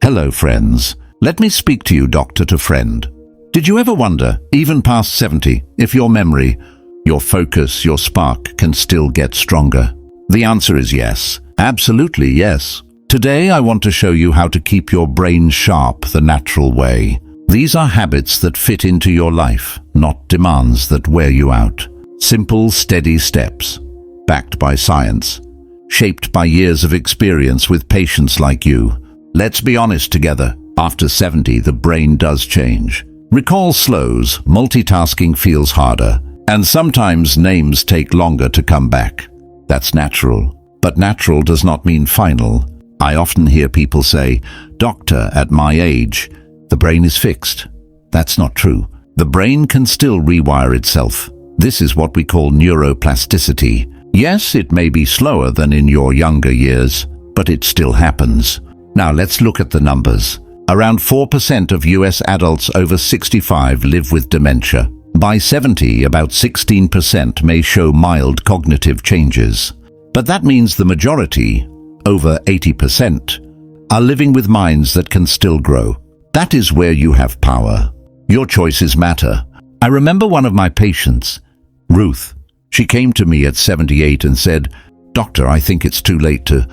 Hello, friends. Let me speak to you, doctor to friend. Did you ever wonder, even past 70, if your memory, your focus, your spark can still get stronger? The answer is yes. Absolutely yes. Today I want to show you how to keep your brain sharp the natural way. These are habits that fit into your life, not demands that wear you out. Simple, steady steps, backed by science, shaped by years of experience with patients like you. Let's be honest together. After 70, the brain does change. Recall slows, multitasking feels harder, and sometimes names take longer to come back. That's natural. But natural does not mean final. I often hear people say, "Doctor, at my age, the brain is fixed." That's not true. The brain can still rewire itself. This is what we call neuroplasticity. Yes, it may be slower than in your younger years, but it still happens. Now let's look at the numbers. Around 4% of US adults over 65 live with dementia. By 70, about 16% may show mild cognitive changes. But that means the majority, over 80%, are living with minds that can still grow. That is where you have power. Your choices matter. I remember one of my patients, Ruth. She came to me at 78 and said, "Doctor, I think it's too late to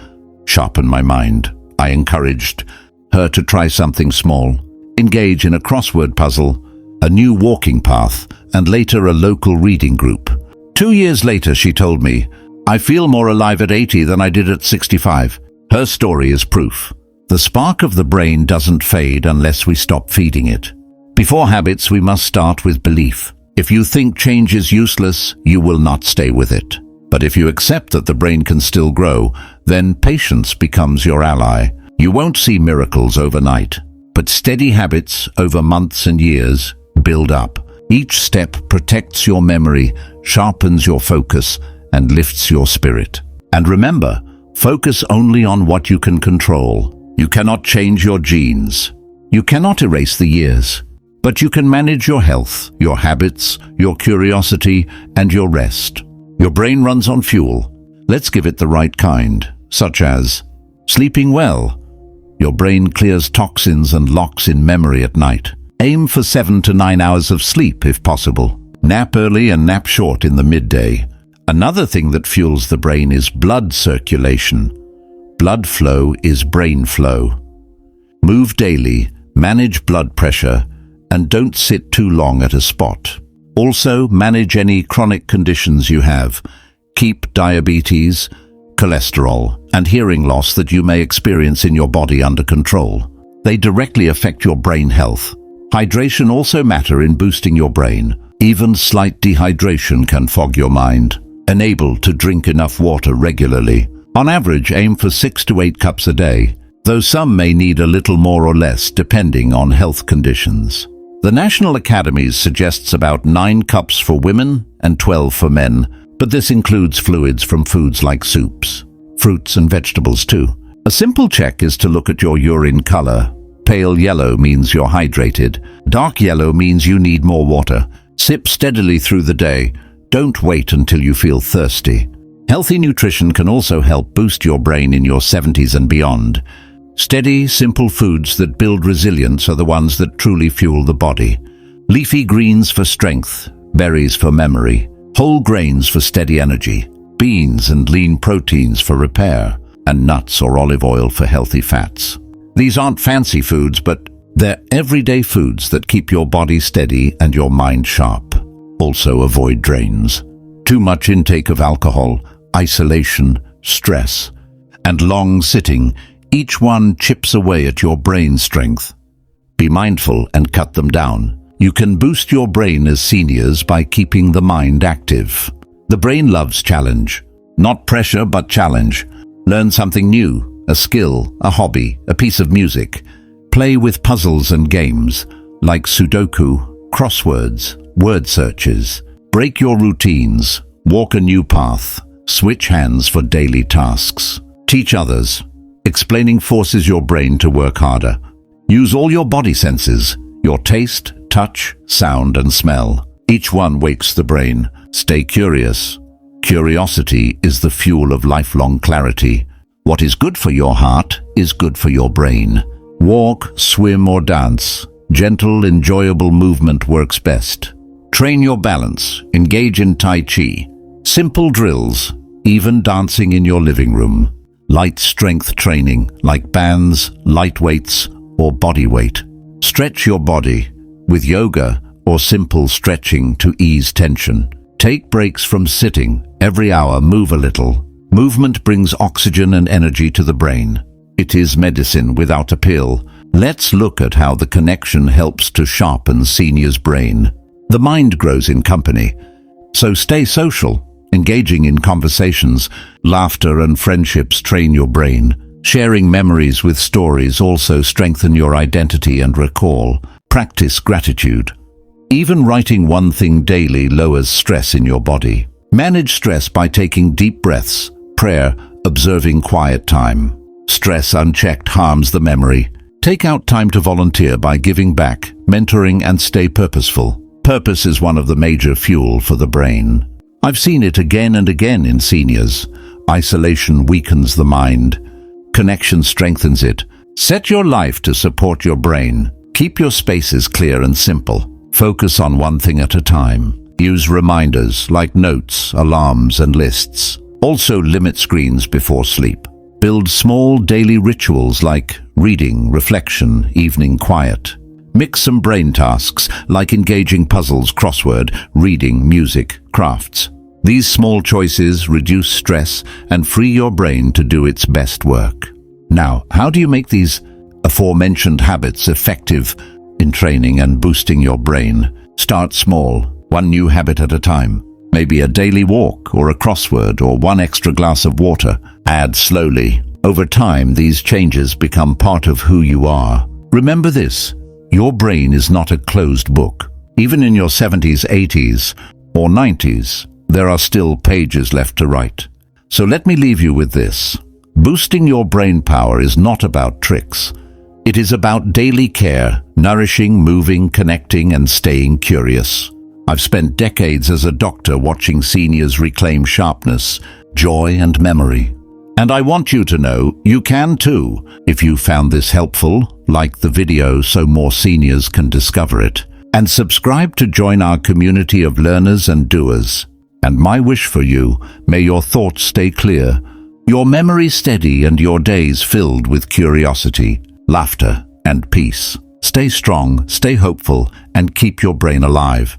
sharpen my mind." I encouraged her to try something small, engage in a crossword puzzle, a new walking path, and later a local reading group. 2 years later, she told me, "I feel more alive at 80 than I did at 65. Her story is proof. The spark of the brain doesn't fade unless we stop feeding it. Before habits, we must start with belief. If you think change is useless, you will not stay with it. But if you accept that the brain can still grow, then patience becomes your ally. You won't see miracles overnight, but steady habits over months and years build up. Each step protects your memory, sharpens your focus, and lifts your spirit. And remember, focus only on what you can control. You cannot change your genes. You cannot erase the years. But you can manage your health, your habits, your curiosity, and your rest. Your brain runs on fuel. Let's give it the right kind, such as sleeping well. Your brain clears toxins and locks in memory at night. Aim for 7 to 9 hours of sleep if possible. Nap early and nap short in the midday. Another thing that fuels the brain is blood circulation. Blood flow is brain flow. Move daily, manage blood pressure, and don't sit too long at a spot. Also, manage any chronic conditions you have. Keep diabetes, cholesterol, and hearing loss that you may experience in your body under control. They directly affect your brain health. Hydration also matters in boosting your brain. Even slight dehydration can fog your mind. Enable to drink enough water regularly. On average, aim for 6 to 8 cups a day, though some may need a little more or less depending on health conditions. The National Academies suggests about 9 cups for women and 12 for men, but this includes fluids from foods like soups, fruits and vegetables too. A simple check is to look at your urine color. Pale yellow means you're hydrated. Dark yellow means you need more water. Sip steadily through the day. Don't wait until you feel thirsty. Healthy nutrition can also help boost your brain in your 70s and beyond. Steady, simple foods that build resilience are the ones that truly fuel the body. Leafy greens for strength, berries for memory, whole grains for steady energy, beans and lean proteins for repair, and nuts or olive oil for healthy fats. These aren't fancy foods, but they're everyday foods that keep your body steady and your mind sharp. Also avoid drains. Too much intake of alcohol, isolation, stress, and long sitting. Each one chips away at your brain strength. Be mindful and cut them down. You can boost your brain as seniors by keeping the mind active. The brain loves challenge. Not pressure, but challenge. Learn something new, a skill, a hobby, a piece of music. Play with puzzles and games, like Sudoku, crosswords, word searches. Break your routines. Walk a new path. Switch hands for daily tasks. Teach others. Explaining forces your brain to work harder. Use all your body senses, your taste, touch, sound, and smell. Each one wakes the brain. Stay curious. Curiosity is the fuel of lifelong clarity. What is good for your heart is good for your brain. Walk, swim or dance. Gentle, enjoyable movement works best. Train your balance. Engage in Tai Chi. Simple drills, even dancing in your living room. Light strength training like bands, light weights or body weight. Stretch your body with yoga or simple stretching to ease tension. Take breaks from sitting. Every hour, move a little. Movement brings oxygen and energy to the brain. It is medicine without a pill. Let's look at how the connection helps to sharpen seniors' brain. The mind grows in company, so stay social. Engaging in conversations, laughter and friendships train your brain. Sharing memories with stories also strengthen your identity and recall. Practice gratitude. Even writing one thing daily lowers stress in your body. Manage stress by taking deep breaths, prayer, observing quiet time. Stress unchecked harms the memory. Take out time to volunteer by giving back, mentoring, and stay purposeful. Purpose is one of the major fuel for the brain. I've seen it again and again in seniors. Isolation weakens the mind. Connection strengthens it. Set your life to support your brain. Keep your spaces clear and simple. Focus on one thing at a time. Use reminders like notes, alarms, and lists. Also limit screens before sleep. Build small daily rituals like reading, reflection, evening quiet. Mix some brain tasks like engaging puzzles, crossword, reading, music, crafts. These small choices reduce stress and free your brain to do its best work. Now, how do you make these aforementioned habits effective in training and boosting your brain? Start small, one new habit at a time. Maybe a daily walk or a crossword or one extra glass of water. Add slowly. Over time, these changes become part of who you are. Remember this, your brain is not a closed book. Even in your 70s, 80s, or 90s, there are still pages left to write. So let me leave you with this. Boosting your brain power is not about tricks. It is about daily care, nourishing, moving, connecting, and staying curious. I've spent decades as a doctor watching seniors reclaim sharpness, joy, and memory. And I want you to know you can too. If you found this helpful, like the video so more seniors can discover it. And subscribe to join our community of learners and doers. And my wish for you, may your thoughts stay clear, your memory steady, and your days filled with curiosity, laughter, and peace. Stay strong, stay hopeful, and keep your brain alive.